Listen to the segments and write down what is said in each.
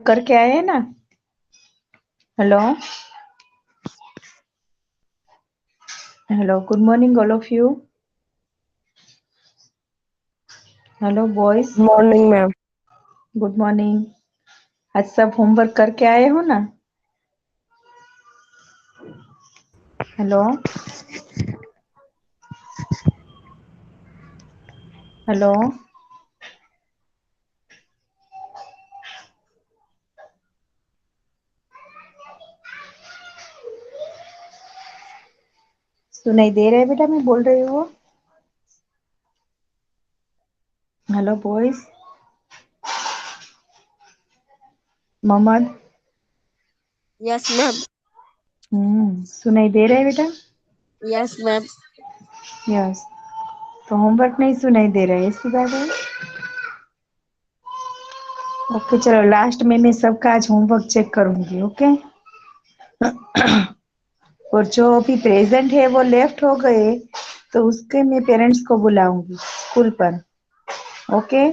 करके आए हैं ना। Hello, hello, good morning all of you. Hello boys, morning ma'am. Good morning. आज सब होमवर्क करके आए हो ना? हेलो, हेलो, सुनाई दे रहा है बेटा मैं बोल रही हूँ? Hello boys, Mohammed. Yes ma'am. सुनाई दे रहा है बेटा? Yes ma'am. यस। तो होमवर्क नहीं सुनाई दे रहा है, इसकी बात है। ओके चलो, लास्ट में मैं सबका आज होमवर्क चेक करूंगी। ओके। और जो अभी प्रेजेंट है वो लेफ्ट हो गए तो उसके मैं पेरेंट्स को बुलाऊंगी स्कूल पर। ओके।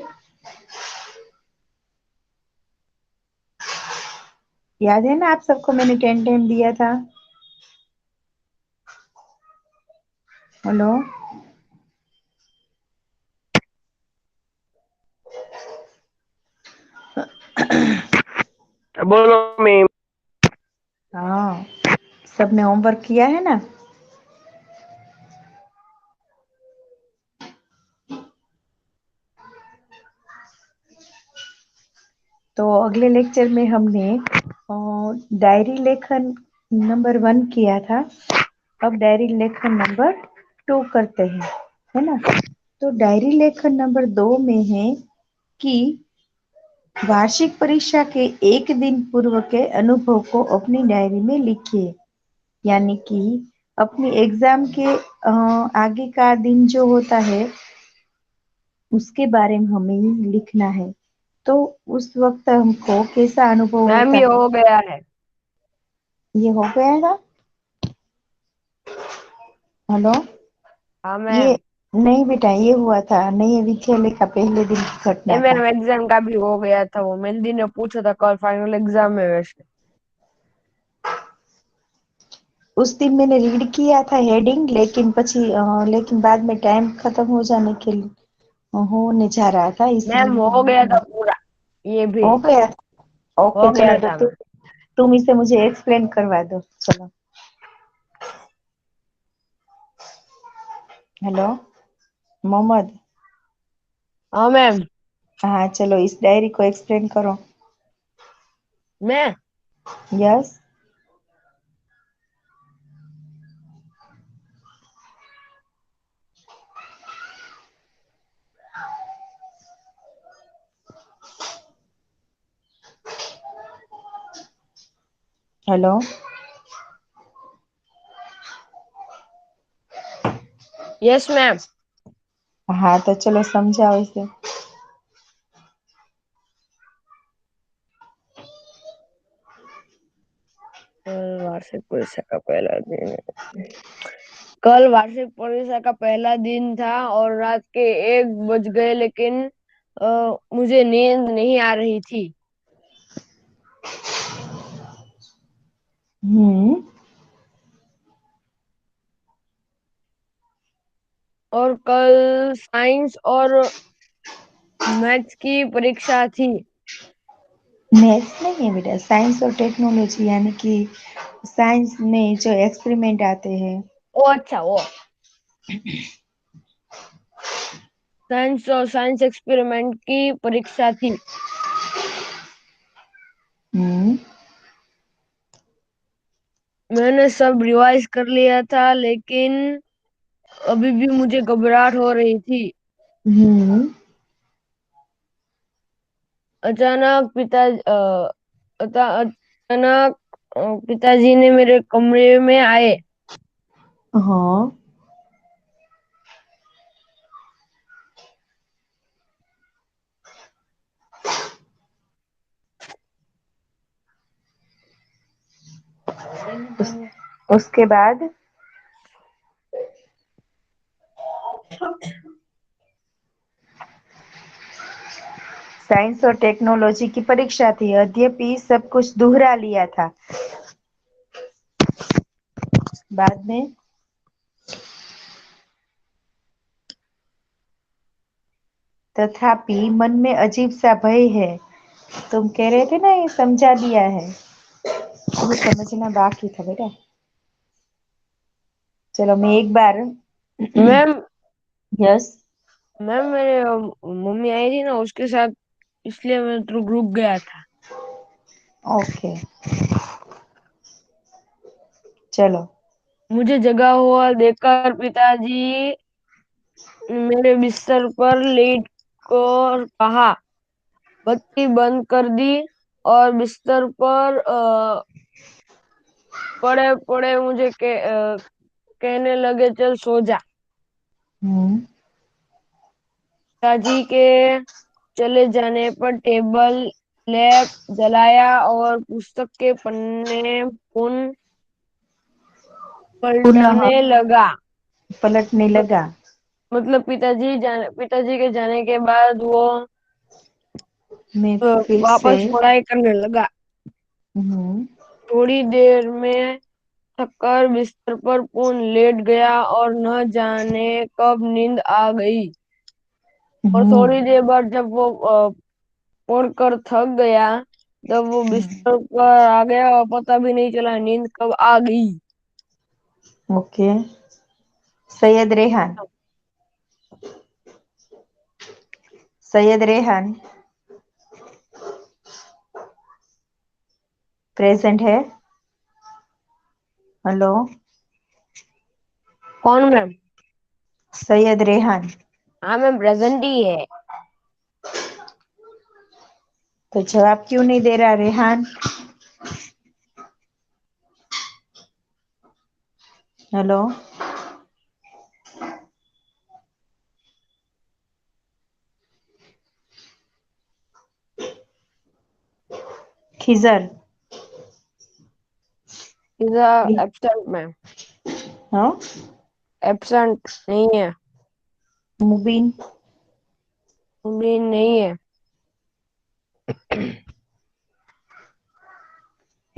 याद है ना आप सबको मैंने 10 10 दिया था? हेलो, बोलो मैम। हाँ, सबने होमवर्क किया है ना? तो अगले लेक्चर में हमने डायरी लेखन नंबर 1 किया था। अब डायरी लेखन नंबर 2 करते हैं, है ना? तो डायरी लेखन नंबर 2 में है कि वार्षिक परीक्षा के एक दिन पूर्व के अनुभव को अपनी डायरी में लिखिए। यानी कि अपनी एग्जाम के आगे का दिन जो होता है उसके बारे में हमें लिखना है। तो उस वक्त हमको कैसा अनुभव मैम होता ये है? हो गया है। ये हो गया ना? हेलो, हाँ ये मैम। नहीं बेटा, ये हुआ था नए विद्यालय का पहले दिन की ये घटना था। मैम एग्जाम का भी हो गया था, वो मेहंदी ने पूछा था कल फाइनल एग्जाम में वैसे। उस दिन मैंने रीड किया था हेडिंग, लेकिन लेकिन बाद में टाइम खत्म हो जाने के लिए होने जा रहा था, इसलिए मैम मैंने हो नहीं गया था किया। पूरा, ये भी हो गया? ओके हो गया चलो, तो था मैम। तुम इसे मुझे एक्सप्लेन करवा दो चलो। हेलो मोहम्मद। हाँ मैम। हाँ चलो, इस डायरी को एक्सप्लेन करो। मैं यस। हेलो। Yes ma'am. हाँ तो चलो समझाओ इसे। वार्षिक परीक्षा का पहला दिन। कल वार्षिक परीक्षा का पहला दिन था और रात के 1 बज गए, लेकिन मुझे नींद नहीं आ रही थी। हम्म। और कल साइंस और मैथ्स की परीक्षा थी। मैथ्स नहीं है बेटा, साइंस और टेक्नोलॉजी, यानी कि साइंस में जो एक्सपेरिमेंट आते हैं। ओ अच्छा, वो साइंस और साइंस एक्सपेरिमेंट की परीक्षा थी। हम्म। मैंने सब रिवाइज कर लिया था, लेकिन अभी भी मुझे घबराहट हो रही थी। हम्म। अचानक अचानक पिताजी ने मेरे कमरे में आए। हाँ। उस, उसके बाद साइंस और टेक्नोलॉजी की परीक्षा थी, यद्यपि सब कुछ दोहरा लिया था। बाद में तथापि मन में अजीब सा भय है। तुम कह रहे थे ना ये समझा दिया है, अभी समझना बाकी था बेटा। चलो मैं एक बार। Ma'am yes. मैम मेरे मम्मी आई थी ना उसके साथ, इसलिए मैं तो रुक गया था। ओके चलो। मुझे जगा हुआ देखकर पिताजी मेरे बिस्तर पर लेट कर कहा, बत्ती बंद कर दी, और बिस्तर पर पड़े पड़े कहने लगे, चल सो जा। हम्म। पिताजी के चले जाने पर टेबल लैंप जलाया और पुस्तक के पन्ने पुनः पलटने लगा। पलटने लगा। मतलब पिताजी के जाने के बाद वो मैं फिर से। वापस पढ़ाई करने लगा। हम्म। थोड़ी देर में थककर बिस्तर पर पूर्ण लेट गया और न जाने कब नींद आ गई। और थोड़ी देर बाद जब वो पढ़कर थक गया, तब वो बिस्तर पर आ गया और पता भी नहीं चला नींद कब आ गई। ओके। सैयद रेहान। सैयद रेहान प्रेजेंट है? हेलो। कौन मैम? सैयद रेहान। हाँ मैम, प्रेजेंट ही है। तो जवाब क्यों नहीं दे रहा रेहान? हेलो। खिजर। इधर एब्सेंट मैम। हाँ। एब्सेंट नहीं है। मुबीन। भी नहीं है।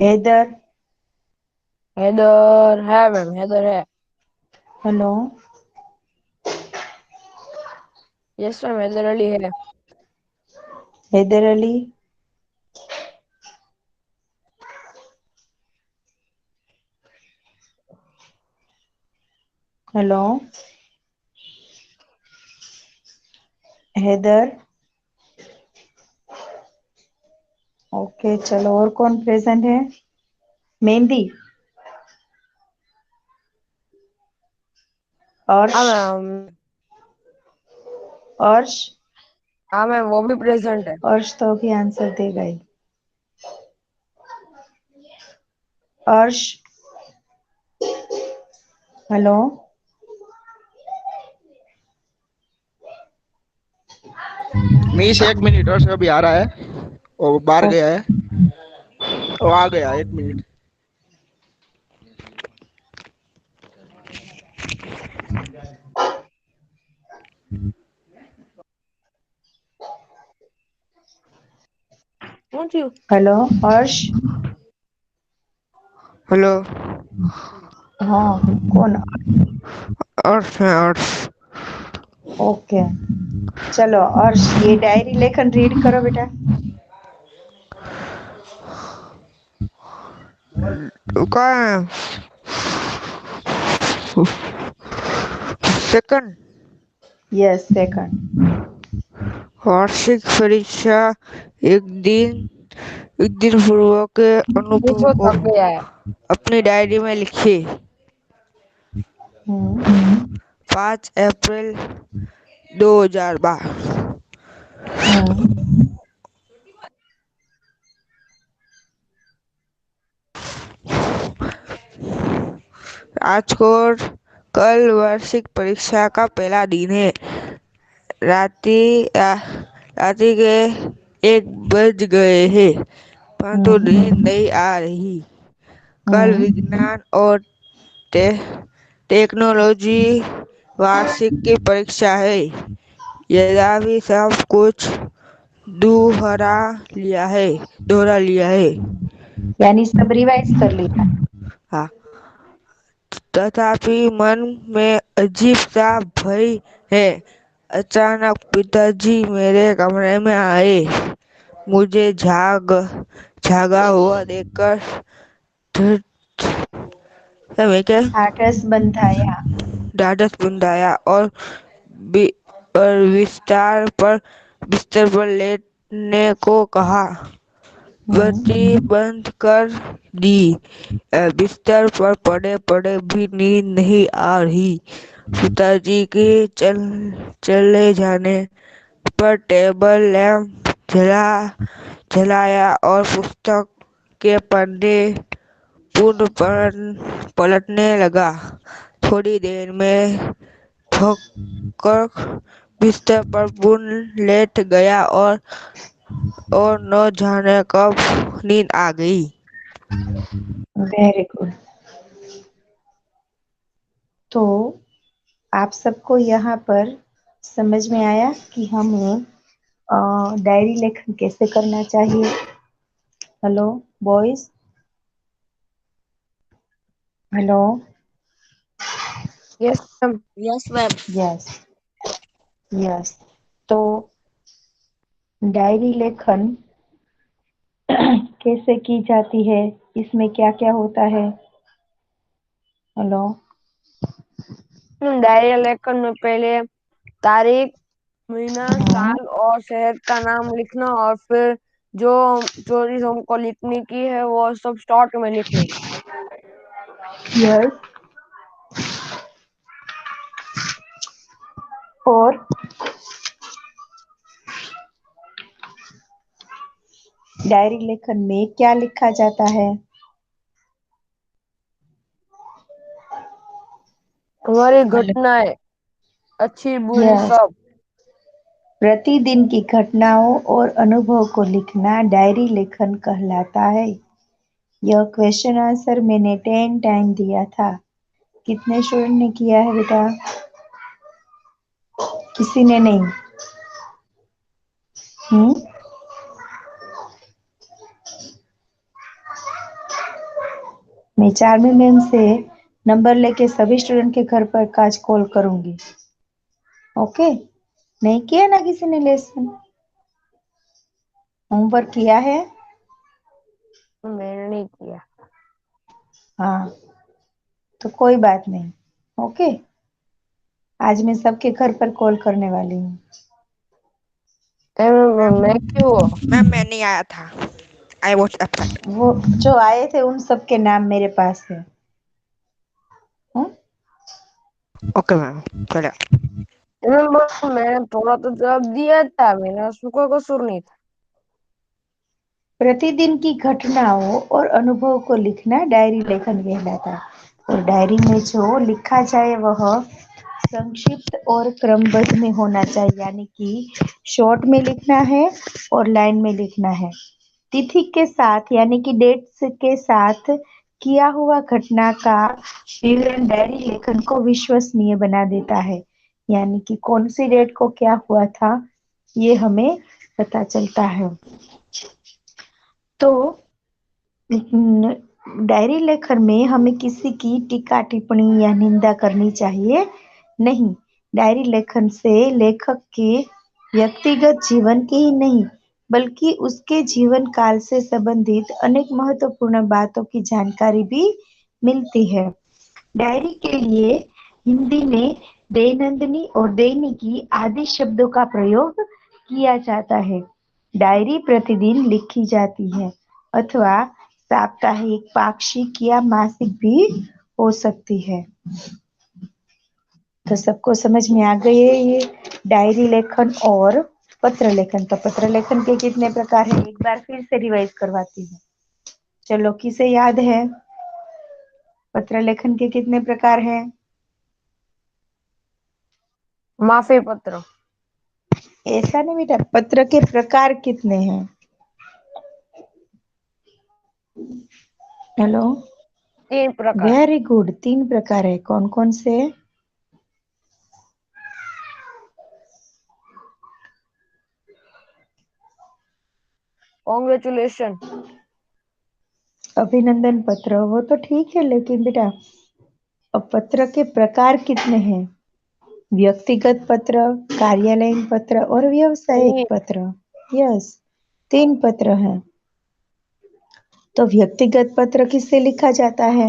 हैदर। हैदर है मैम, हैदर है। Hello. Yes ma'am, Haider Ali है। हैदर अली। हेलो। हैदर। ओके चलो, और कौन प्रेजेंट है? मेहंदी। हाँ अर्श। मैम। अर्श। हाँ मैम, वो भी प्रेजेंट है। अर्श तो अभी आंसर देगा ही। अर्श। हेलो। मीस 1 मिनट और से अभी आ रहा है। वो बाहर गया है। वो आ गया 1 मिनट। कौन सी? हेलो। अर्श। हेलो। हाँ। कौन? अर्श है, अर्श। ओके चलो अर्श, ये डायरी लेखन रीड करो बेटा। कहाँ है? सेकंड। Yes second. वार्षिक परीक्षा। एक दिन एक दिन पूर्व के अनुभव वो को थक गया है। अपनी डायरी में लिखिए। हम्म। 5 अप्रैल 2012। हम्म। आज को कल वार्षिक परीक्षा का पहला दिन है। रात्रि के 1 बज गए हैं, परंतु हम्म। नींद नहीं आ रही। कल हम्म। विज्ञान और टे, टेक्नोलॉजी वार्षिक की परीक्षा है। यद्यपि सब कुछ दोहरा दोहरा लिया है। यानी सब रिवाइज कर लिया। हाँ। तथापि मन में अजीब सा भय है। अचानक पिताजी मेरे कमरे में आए। मुझे जागा हुआ देखकर मैं क्या ढाढ़स बंधाया। ढाढ़स बंधाया और बिस्तर पर लेटने को कहा। बत्ती हम्म, बंद कर दी। बिस्तर पर पड़े पड़े भी नींद नहीं आ रही। पिताजी के चले जाने पर टेबल लैंप जलाया और पुस्तक के पन्ने पलटने लगा। थोड़ी देर में थककर बिस्तर पर पुनः लेट गया और न जाने कब नींद आ गई। Very good. तो आप सबको यहाँ पर समझ में आया कि हमें डायरी लेखन कैसे करना चाहिए। Hello boys, hello. Yes ma'am. Yes ma'am. Yes, yes. तो डायरी लेखन कैसे की जाती है, इसमें क्या क्या होता है। हेलो। डायरी लेखन में पहले तारीख, महीना, हाँ, साल और शहर का नाम लिखना और फिर जो चोरी हमको लिखने की है वो सब स्टार्ट में लिखनी। यस। और डायरी लेखन में क्या लिखा जाता है। हमारी हेलो। घटनाएं, अच्छी बुरी यस। सब। प्रतिदिन की घटनाओं और अनुभव को लिखना डायरी लेखन कहलाता है। यह क्वेश्चन आंसर मैंने 10 टाइम दिया था। कितने स्टूडेंट ने किया है बेटा। किसी ने नहीं। हम्म। मैं चार्मी मैम से नंबर लेके सभी स्टूडेंट के घर पर आज कॉल करूंगी। ओके। नहीं किया ना किसी ने लेसन। होमवर्क किया है। मैंने नहीं किया। हाँ, तो कोई बात नहीं। ओके। आज मैं सबके घर पर कॉल करने वाली हूँ। मैं क्यों? मैम मैं नहीं आया था। I was absent. वो जो आए थे उन सबके नाम मेरे पास है। हम्म? ओके मैम, चलो। मैंने थोड़ा तो जवाब दिया था, मेरा उसमें कोई कसूर नहीं था। प्रतिदिन की घटनाओं और अनुभव को लिखना डायरी लेखन कहलाता है। और डायरी में जो लिखा जाए वह संक्षिप्त और क्रमबद्ध में होना चाहिए, यानी कि शॉर्ट में लिखना है और लाइन में लिखना है। तिथि के साथ यानी कि डेट्स के साथ किया हुआ घटना का विवरण डायरी लेखन को विश्वसनीय बना देता है। यानी कि कौन सी डेट को क्या हुआ था ये हमें पता चलता है। तो डायरी लेखन में हमें किसी की टीका टिप्पणी या निंदा करनी चाहिए नहीं। डायरी लेखन से लेखक के व्यक्तिगत जीवन की ही नहीं बल्कि उसके जीवन काल से संबंधित अनेक महत्वपूर्ण बातों की जानकारी भी मिलती है। डायरी के लिए हिंदी में दैनंदिनी और दैनिकी आदि शब्दों का प्रयोग किया जाता है। डायरी प्रतिदिन लिखी जाती है अथवा साप्ताहिक, पाक्षिक या मासिक भी हो सकती है। तो सबको समझ में आ गई है ये डायरी लेखन और पत्र लेखन। तो पत्र लेखन के कितने प्रकार है एक बार फिर से रिवाइज करवाती हूँ। चलो, किसे याद है पत्र लेखन के कितने प्रकार हैं। माफी पत्र। ऐसा नहीं बेटा, पत्र के प्रकार कितने हैं। हेलो। 3 प्रकार। वेरी गुड, 3 प्रकार है। कौन कौन से। कॉन्ग्रेचुलेशन। अभिनंदन पत्र वो तो ठीक है, लेकिन बेटा अब पत्र के प्रकार कितने हैं? व्यक्तिगत पत्र, कार्यालयीन पत्र और व्यावसायिक पत्र। यस, 3 पत्र हैं। तो व्यक्तिगत पत्र किससे लिखा जाता है?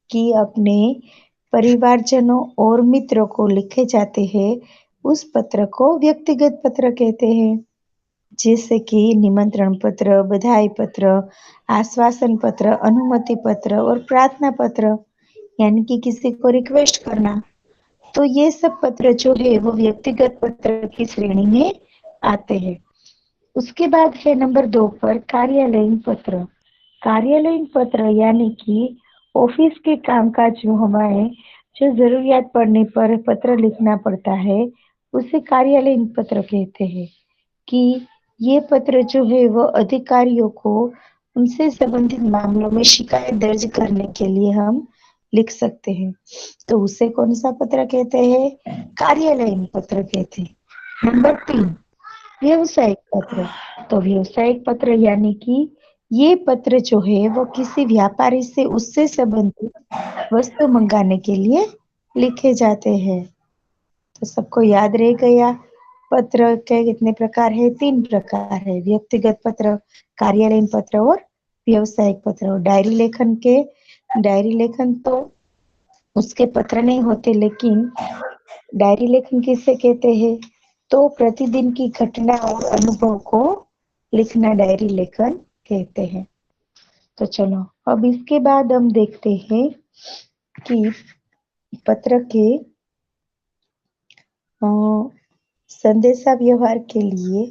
कि अपने परिवारजनों और मित्रों को लिखे जाते हैं, उस पत्र को व्यक्तिगत पत्र कहते हैं। जैसे कि निमंत्रण पत्र, बधाई पत्र, आश्वासन पत्र, अनुमति पत्र और प्रार्थना पत्र, यानी कि किसी को रिक्वेस्ट करना। तो ये सब पत्र जो है वो व्यक्तिगत पत्र की श्रेणी में आते हैं। उसके बाद है नंबर 2 पर कार्यालयीन पत्र। कार्यालयीन पत्र यानी कि ऑफिस के कामकाज में हमारे जो जरूरियात पड़ने पर पत्र लिखना पड़ता है, उसे कार्यालयीन पत्र कहते हैं। कि ये पत्र जो है वो अधिकारियों को उनसे संबंधित मामलों में शिकायत दर्ज करने के लिए हम लिख सकते हैं। तो उसे कौन सा पत्र कहते हैं? कार्यालयीन पत्र कहते हैं। नंबर 3 व्यवसायिक पत्र। तो व्यवसायिक पत्र यानी कि ये पत्र जो है वो किसी व्यापारी से उससे संबंधित वस्तु मंगाने के लिए लिखे जाते हैं। तो सबको याद रह गया पत्र के कितने प्रकार है? 3 प्रकार है, व्यक्तिगत पत्र, कार्यालयीन पत्र और व्यावसायिक पत्र। डायरी लेखन तो उसके पत्र नहीं होते, लेकिन डायरी लेखन किसे कहते हैं? तो प्रतिदिन की घटना और अनुभव को लिखना डायरी लेखन कहते हैं। तो चलो अब इसके बाद हम देखते हैं कि पत्र के संदेशा व्यवहार के लिए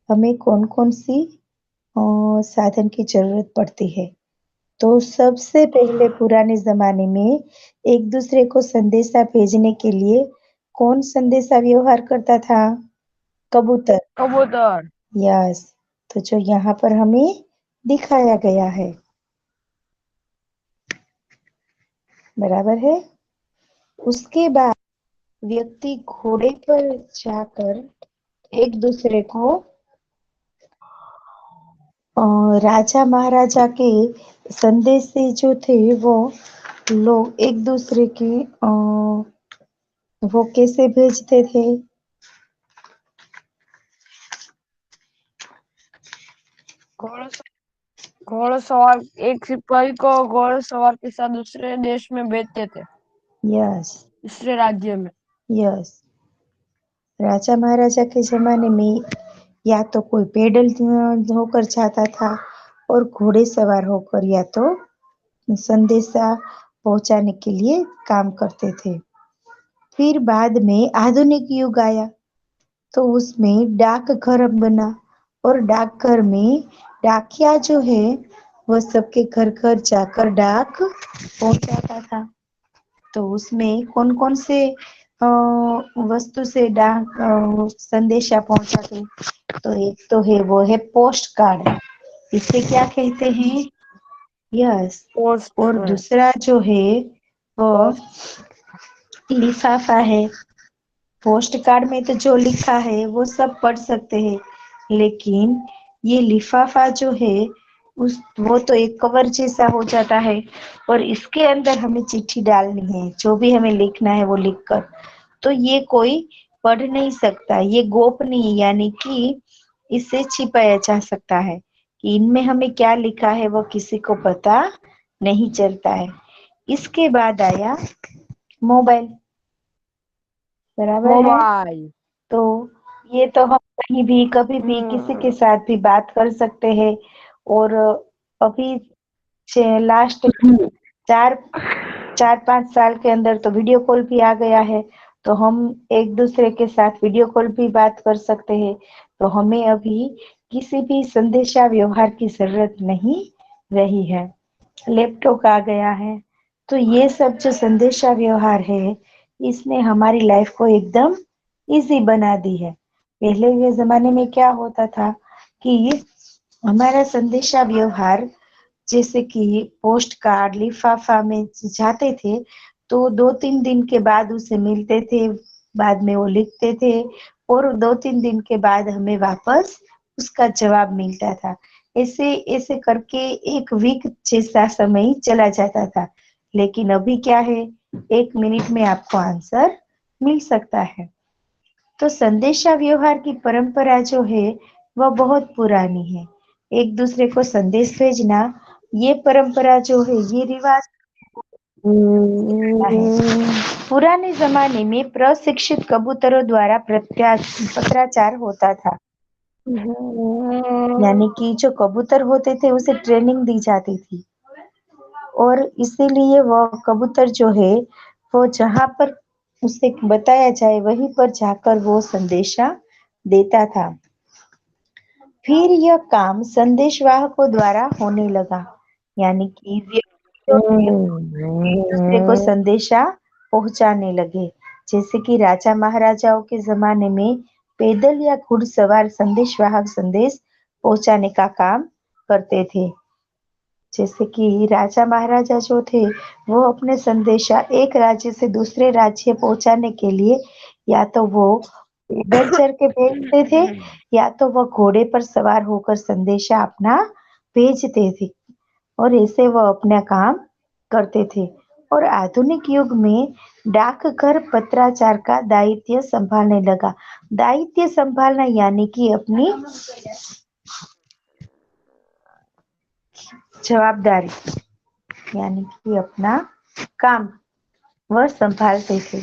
हमें कौन कौन सी साधन की जरूरत पड़ती है। तो सबसे पहले पुराने जमाने में एक दूसरे को संदेशा भेजने के लिए कौन संदेशा व्यवहार करता था? कबूतर। कबूतर। यस, तो जो यहाँ पर हमें दिखाया गया है, बराबर है। उसके बाद व्यक्ति घोड़े पर जाकर एक दूसरे को राजा महाराजा के संदेश से जो थे वो लोग एक दूसरे की वो कैसे भेजते थे? घोड़सवार एक सिपाही को घोड़सवार के साथ दूसरे देश में भेजते थे। यस, दूसरे राज्य में। यस। राजा महाराजा के जमाने में या तो कोई पैदल होकर जाता था और घोड़े सवार होकर, या तो संदेशा पहुंचाने के लिए काम करते थे। फिर बाद में आधुनिक युग आया, तो उसमें डाकघर बना और डाकघर में डाकिया जो है वह सबके घर घर जाकर डाक पहुंचाता था। तो उसमें कौन कौन से वस्तु से डाक संदेशा पहुंचाते? तो एक तो है वो है पोस्ट कार्ड, इसे क्या कहते हैं? यस। पोस्ट और दूसरा जो है वो लिफाफा है। पोस्ट कार्ड में तो जो लिखा है वो सब पढ़ सकते हैं, लेकिन ये लिफाफा जो है वो तो एक कवर जैसा हो जाता है और इसके अंदर हमें चिट्ठी डालनी है, जो भी हमें लिखना है वो लिखकर। तो ये कोई पढ़ नहीं सकता, ये गोपनीय यानी कि इसे छिपाया जा सकता है कि इनमें हमें क्या लिखा है वो किसी को पता नहीं चलता है। इसके बाद आया मोबाइल, बराबर है। मोबाइल। तो ये तो हम कहीं भी कभी भी किसी के साथ भी बात कर सकते हैं। और अभी लास्ट 4-5 साल के अंदर तो वीडियो कॉल भी आ गया है, तो हम एक दूसरे के साथ वीडियो कॉल भी बात कर सकते हैं। तो हमें अभी किसी भी संदेशा व्यवहार की जरूरत नहीं रही है, लैपटॉप आ गया है। तो ये सब जो संदेशा व्यवहार है, इसने हमारी लाइफ को एकदम इजी बना दी है। पहले के जमाने में क्या होता था कि हमारा संदेशा व्यवहार जैसे कि पोस्ट कार्ड लिफाफा में जाते थे, तो 2-3 दिन के बाद उसे मिलते थे, बाद में वो लिखते थे और 2-3 दिन के बाद हमें वापस उसका जवाब मिलता था। ऐसे ऐसे करके एक वीक जैसा समय चला जाता था। लेकिन अभी क्या है, 1 मिनट में आपको आंसर मिल सकता है। तो संदेशा व्यवहार की परंपरा जो है वह बहुत पुरानी है। एक दूसरे को संदेश भेजना, ये परंपरा जो है, ये रिवाज है। पुराने जमाने में प्रशिक्षित कबूतरों द्वारा पत्राचार होता था। यानी कि जो कबूतर होते थे उसे ट्रेनिंग दी जाती थी, और इसीलिए वह कबूतर जो है वो जहाँ पर उसे बताया जाए वहीं पर जाकर वो संदेशा देता था। फिर यह काम संदेशवाहकों द्वारा होने लगा, यानी कि व्यक्ति जो थे एक दूसरे को संदेशा पहुंचाने लगे। जैसे कि राजा महाराजाओं के जमाने में पैदल या घुड़सवार संदेशवाहक संदेश पहुंचाने का काम करते थे। जैसे कि राजा महाराजा जो थे वो अपने संदेशा एक राज्य से दूसरे राज्य पहुंचाने के लिए या तो वो पैदल चल के भेजते थे, या तो वो घोड़े पर सवार होकर संदेशा अपना भेजते थे, और ऐसे वो अपना काम करते थे। और आधुनिक युग में डाकघर पत्राचार का दायित्व संभालने लगा। दायित्व संभालना यानी कि अपनी जवाबदारी, यानी कि अपना काम वह संभालते थे।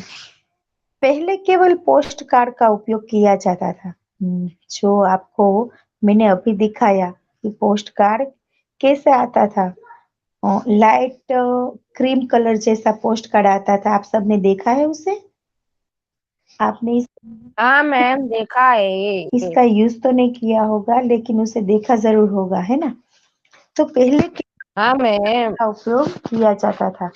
पहले केवल पोस्ट कार्ड का उपयोग किया जाता था। जो आपको मैंने अभी दिखाया कि पोस्ट कार्ड कैसे आता था। लाइट क्रीम कलर जैसा पोस्ट कार्ड आता था, आप सबने देखा है उसे? आपने हाँ मैम, देखा है। इसका यूज तो नहीं किया होगा, लेकिन उसे देखा जरूर होगा, है ना? तो पहले हाँ मैम। का उपयोग किया जाता था।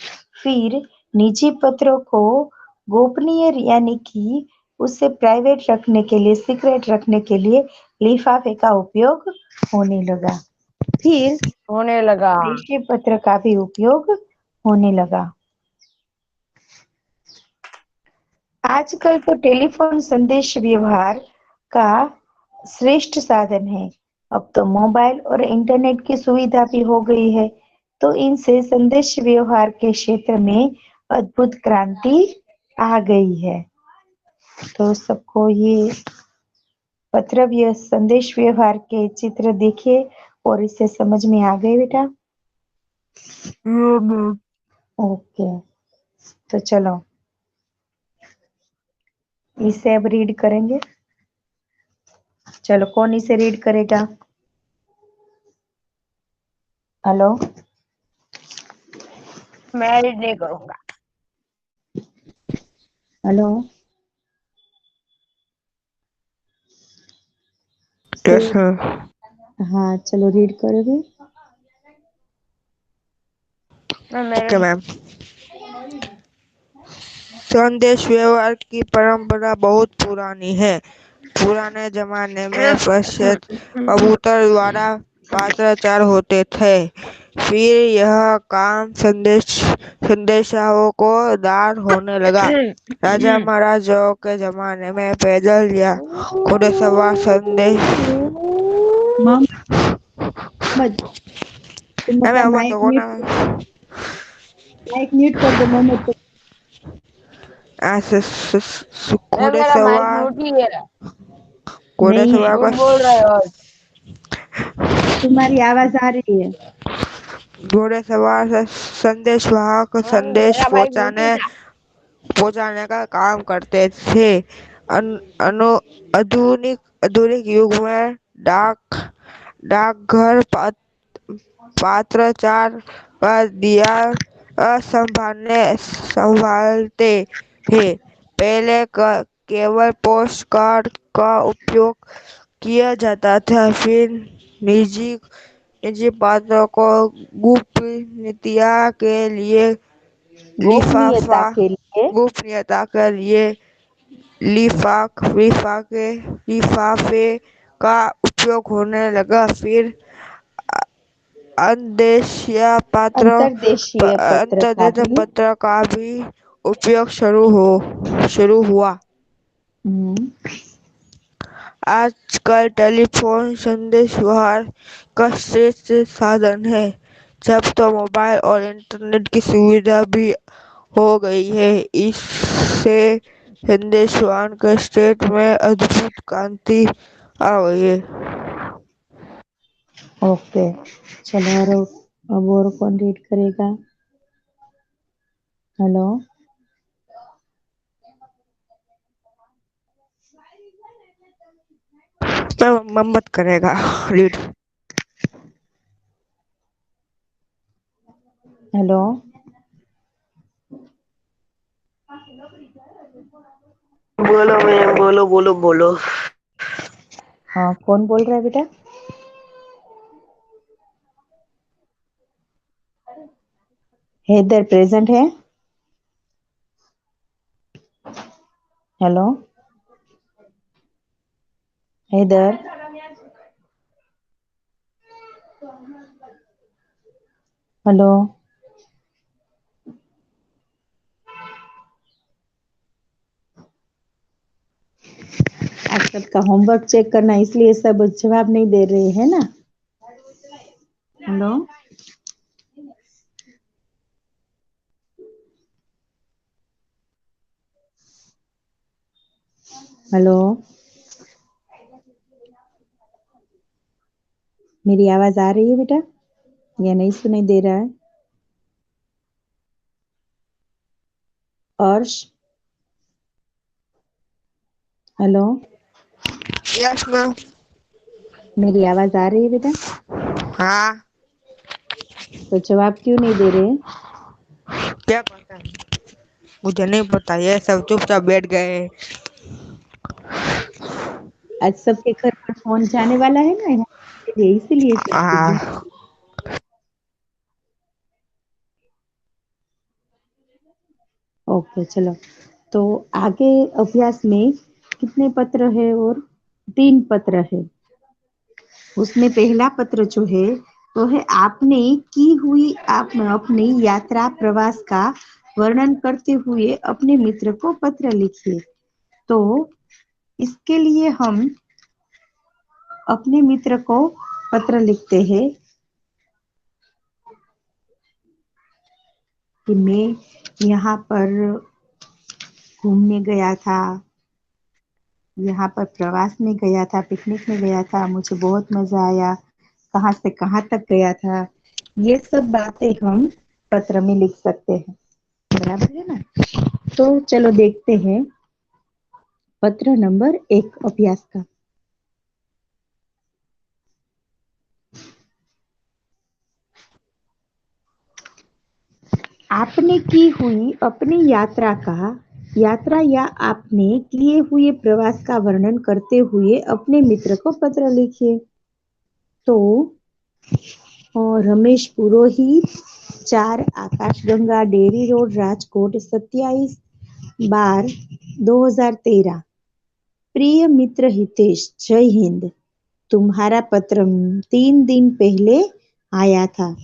फिर निजी पत्रों को गोपनीय यानी कि उसे प्राइवेट रखने के लिए, सीक्रेट रखने के लिए लिफाफे का उपयोग होने लगा। फिर होने लगा। देशीय पत्र का भी उपयोग होने लगा। आजकल तो टेलीफोन संदेश व्यवहार का श्रेष्ठ साधन है। अब तो मोबाइल और इंटरनेट की सुविधा भी हो गई है, तो इनसे संदेश व्यवहार के क्षेत्र में अद्भुत क्रांति आ गई है। तो सबको ये संदेश व्यवहार के चित्र देखिए और इससे समझ में आ गए बेटा? ओके, तो चलो इसे अब रीड करेंगे। चलो, कौन इसे रीड करेगा? हेलो, मैं रीड नहीं करूंगा। Hello, yes sir. हाँ चलो रीड करोगे। Okay ma'am. संदेश व्यवहार की परंपरा बहुत पुरानी है। पुराने जमाने में प्रसिद्ध कबूतर द्वारा पत्राचार होते थे। फिर यह काम संदेशाओं को दार होने लगा। राजा महाराजाओं के जमाने में पैदल या घुड़सवार संदेश मोहम्मद, तुम मैं अपना आवाज होगा ना माइक म्यूट कर दो मोहम्मद। ऐसे मैम मेरा माइक घुड़सवार म्यूट ही है। नहीं है, घुड़सवार का झूठ बोल रहे हो। तुम्हारी आवाज आ रही है। घुड़सवार संदेशवाहक मैम संदेश मेरा माइक म्यूट ही था। पहुंचाने का काम करते थे। आधुनिक आधुनिक युग में डाकघर पत्राचार का दिया संभालते हैं। पहले केवल पोस्ट कार्ड का उपयोग किया जाता था। फिर निजी निजी पात्रों को गोपनीयता के लिए लिफाफा गोपनीयता के लिए गोपनीयता के लिए लिफाफे का उपयोग होने लगा। फिर अंतर्देशीय पत्र का अंतर्देशीय भी पत्र का भी उपयोग शुरू हुआ। हम्म, आजकल टेलीफोन संदेश व्यवहार का श्रेष्ठ साधन है। जब तो मोबाइल और इंटरनेट की सुविधा भी हो गई है, इससे संदेशवाहन के स्टेट में अद्भुत क्रांति आ गई है। ओके, चलो और अब और कौन रीड करेगा? हेलो, तो मोहम्मद करेगा रीड। हेलो, बोलो मैम, बोलो बोलो बोलो। हाँ, कौन बोल रहा है बेटा? हैदर प्रेजेंट है? हेलो, हैदर, हेलो, आप सबका होमवर्क चेक करना, इसलिए सब जवाब नहीं दे रहे हैं ना। हेलो, हेलो, मेरी आवाज आ रही है बेटा या नहीं सुनाई दे रहा है? अर्श, हेलो, यस मैम। मेरी आवाज आ रही है बेटा? हाँ। तो जवाब क्यों नहीं दे रहे? क्या पता है, मुझे नहीं पता, ये सब चुपचाप बैठ गए। आज सबके घर पर फोन जाने वाला है ना, इसीलिए सब चुप गए। हाँ। ओके, चलो। तो आगे अभ्यास में कितने पत्र है? और 3 पत्र है। उसमें पहला पत्र जो है वो है आपने की हुई आप अपनी यात्रा प्रवास का वर्णन करते हुए अपने मित्र को पत्र लिखिए। तो इसके लिए हम अपने मित्र को पत्र लिखते हैं कि मैं यहाँ पर घूमने गया था, यहाँ पर प्रवास में गया था, पिकनिक में गया था, मुझे बहुत मजा आया, कहाँ से कहाँ तक गया था, ये सब बातें हम पत्र में लिख सकते हैं। बराबर है ना? तो चलो देखते हैं पत्र नंबर 1 अभ्यास का। आपने की हुई अपनी यात्रा या आपने किए हुए प्रवास का वर्णन करते हुए अपने मित्र को पत्र लिखिए। तो रमेश पुरोहित, 4 आकाशगंगा डेयरी रोड, राजकोट, 27/12/2013। प्रिय मित्र हितेश, जय हिंद। तुम्हारा पत्र 3 दिन पहले आया था,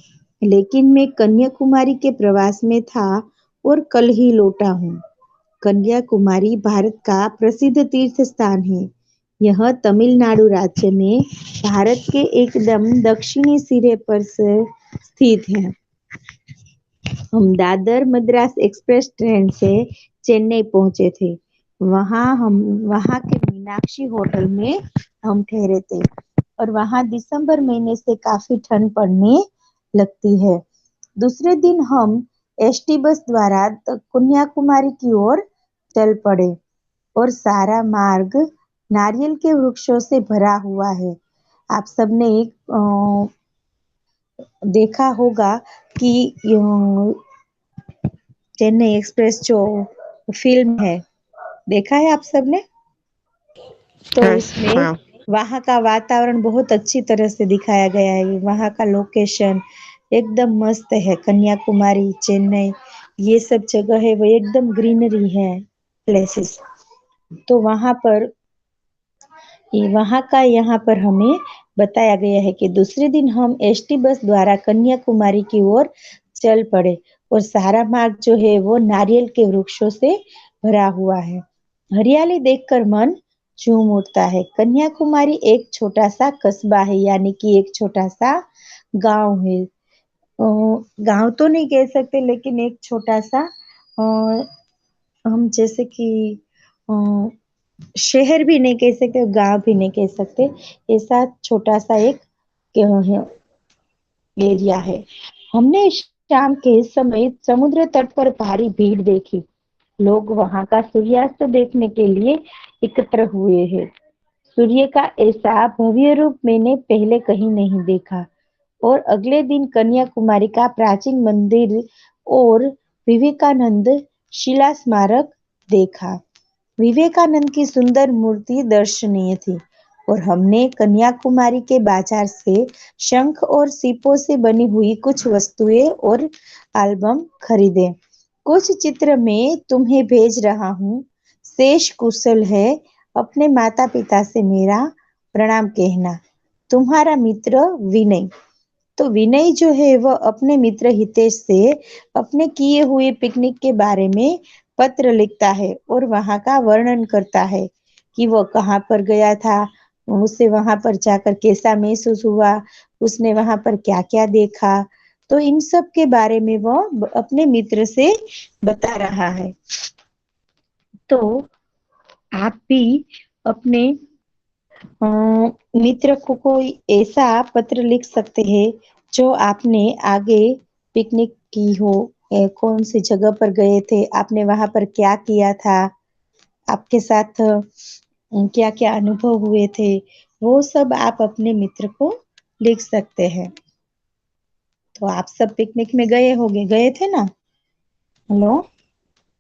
लेकिन मैं कन्याकुमारी के प्रवास में था और कल ही लौटा हूँ। कन्याकुमारी भारत का प्रसिद्ध तीर्थ स्थान है। यह तमिलनाडु राज्य में भारत के एकदम दक्षिणी सिरे पर से स्थित है। हम दादर मद्रास एक्सप्रेस ट्रेन से चेन्नई पहुंचे थे। वहां के मीनाक्षी होटल में हम ठहरे थे और वहां दिसंबर महीने से काफी ठंड पड़ने लगती है। दूसरे दिन हम एसटी बस द्वारा कन्याकुमारी की ओर चल पड़े और सारा मार्ग नारियल के वृक्षों से भरा हुआ है। आप सबने देखा होगा कि चेन्नई एक्सप्रेस जो फिल्म है, देखा है आप सबने? तो यस उसमें मैम। वहाँ का वातावरण बहुत अच्छी तरह से दिखाया गया है। वहाँ का लोकेशन एकदम मस्त है। कन्याकुमारी, चेन्नई, ये सब जगह है वो एकदम ग्रीनरी है प्लेसेस। तो वहाँ का यहाँ पर हमें बताया गया है कि दूसरे दिन हम एसटी बस द्वारा कन्याकुमारी की ओर चल पड़े और सारा मार्ग जो है वो नारियल के वृक्षों से भरा हुआ है। हरियाली देखकर मन झूम उठता है। कन्याकुमारी एक छोटा सा कस्बा है, यानी कि एक छोटा सा गांव है। गांव तो नहीं कह सकते, लेकिन एक छोटा सा हम जैसे कि अ, शहर भी नहीं कह सकते, गांव भी नहीं कह सकते, ऐसा छोटा सा एक एरिया है। हमने शाम के समय समुद्र तट पर भारी भीड़ देखी। लोग वहां का सूर्यास्त देखने के लिए एकत्र हुए हैं। सूर्य का ऐसा भव्य रूप मैंने पहले कहीं नहीं देखा। और अगले दिन कन्याकुमारी का प्राचीन मंदिर और विवेकानंद शिला स्मारक देखा। विवेकानंद की सुंदर मूर्ति दर्शनीय थी। और हमने कन्याकुमारी के बाजार से शंख और सीपों से बनी हुई कुछ वस्तुएं और एल्बम खरीदे। कुछ चित्र मैं तुम्हें भेज रहा हूँ। शेष कुशल है। अपने माता पिता से मेरा प्रणाम कहना। तुम्हारा मित्र विनय। तो विनय जो है वह अपने मित्र हितेश से अपने किए हुए पिकनिक के बारे में पत्र लिखता है और वहां का वर्णन करता है कि वह कहाँ पर गया था, उसे वहां पर जाकर कैसा महसूस हुआ, उसने वहां पर क्या क्या देखा। तो इन सब के बारे में वह अपने मित्र से बता रहा है। तो आप भी अपने मित्र को कोई ऐसा पत्र लिख सकते हैं जो आपने आगे पिकनिक की हो, कौन सी जगह पर गए थे, आपने वहां पर क्या किया था, आपके साथ क्या क्या अनुभव हुए थे, वो सब आप अपने मित्र को लिख सकते हैं। तो आप सब पिकनिक में गए थे ना? हेलो,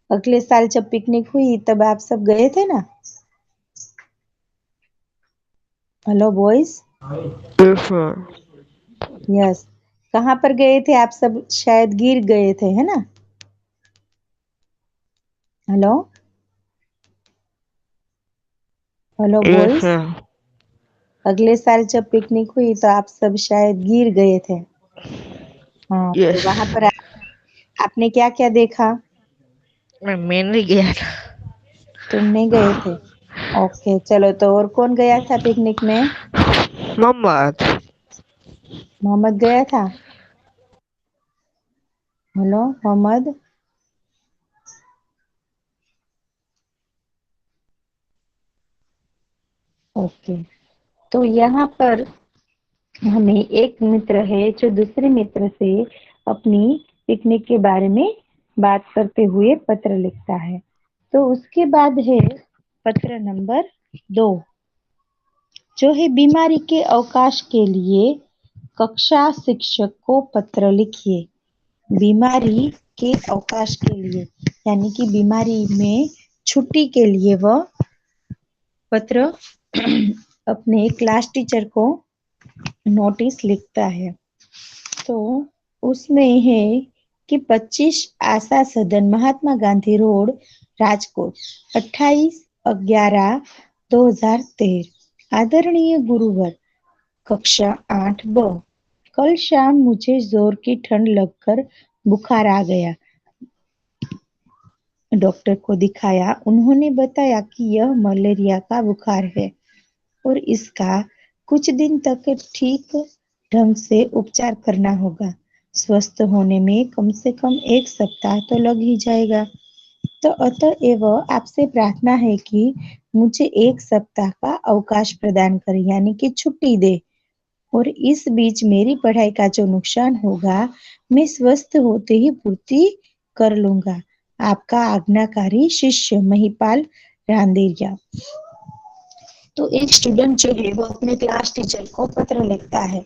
अगले साल जब पिकनिक हुई तब आप सब गए थे ना? Hello boys. Yes, ma'am. Yes. कहाँ पर गए थे आप सब? शायद गिर गए थे, है ना? Hello, hello Yes, boys. ma'am. अगले साल जब पिकनिक हुई तो आप सब शायद गिर गए थे। हाँ, तो वहां Yes. पर आपने क्या क्या देखा? मैं नहीं गया था। तुम नहीं गए थे? ओके, चलो। तो और कौन गया था पिकनिक में? मोहम्मद। मोहम्मद गया था। हेलो मोहम्मद। ओके, तो यहाँ पर हमें एक मित्र है जो दूसरे मित्र से अपनी पिकनिक के बारे में बात करते हुए पत्र लिखता है। तो उसके बाद है पत्र नंबर 2, जो है बीमारी के अवकाश के लिए कक्षा शिक्षक को पत्र लिखिए। बीमारी के अवकाश के लिए, यानी कि बीमारी में छुट्टी के लिए वह पत्र अपने क्लास टीचर को नोटिस लिखता है। तो उसमें है कि 25 आशा सदन, महात्मा गांधी रोड, राजकोट, 28/11/2013। आदरणीय गुरुवर, कक्षा 8 ब। कल शाम मुझे जोर की ठंड लगकर बुखार आ गया। डॉक्टर को दिखाया। उन्होंने बताया कि यह मलेरिया का बुखार है और इसका कुछ दिन तक ठीक ढंग से उपचार करना होगा। स्वस्थ होने में कम से कम 1 सप्ताह तो लग ही जाएगा। तो अतएव आपसे प्रार्थना है कि मुझे 1 सप्ताह का अवकाश प्रदान करें, यानी कि छुट्टी दे। और इस बीच मेरी पढ़ाई का जो नुकसान होगा मैं स्वस्थ होते ही पूर्ति कर लूंगा। आपका आज्ञाकारी शिष्य महिपाल रांदेरिया। तो एक स्टूडेंट जो है वो अपने क्लास टीचर को पत्र लिखता है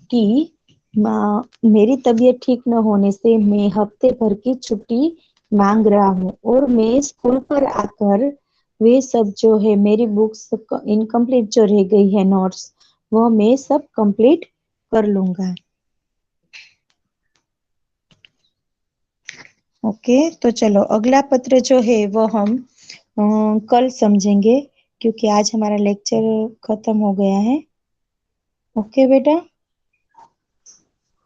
कि मेरी तबीयत ठीक न होने से मैं हफ्ते भर की छुट्टी मांग रहा हूँ और मैं स्कूल पर आकर वे सब जो है मेरी बुक्स इनकम्प्लीट जो रह गई है, नोट्स, वो मैं सब कंप्लीट कर लूंगा। ओके, तो चलो अगला पत्र जो है वो हम कल समझेंगे, क्योंकि आज हमारा लेक्चर खत्म हो गया है। ओके बेटा,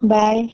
बाय।